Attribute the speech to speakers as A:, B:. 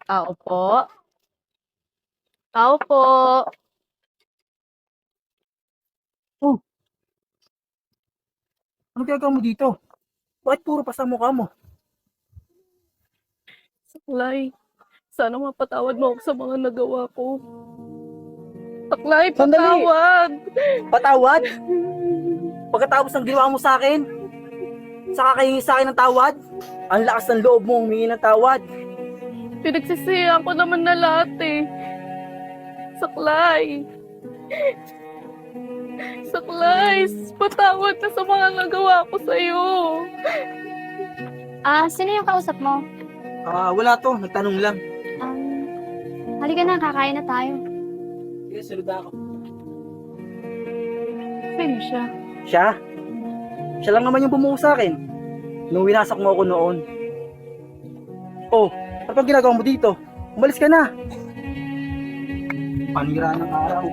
A: Tao po. Tao po.
B: Oh, ano ginagawa mo dito? Bakit puro pasa mukha mo?
A: Saklay, sana mapatawad mo ako sa mga nagawa ko. Saklay,
B: Sandali!
A: patawad!
B: Patawad? Pagkatapos ng ginawa mo sa akin, saka kahingi sa akin ng tawad? Ang lakas ng loob mo humingi ng tawad.
A: Pinagsisihan ko naman na lahat eh. Saklay. Saklay, patawad ka sa mga nagawa ko sa'yo.
C: Sino yung kausap mo?
B: Wala to, nagtanong lang.
C: Halika na, kakain na tayo.
B: Sige, sunod ako.
A: Sino siya?
B: Siya? Siya lang naman yung bumuo sa akin. Nung winasak mo ako noon. Oh, ano pang ginagawa mo dito? Umalis ka na. Panira ng araw.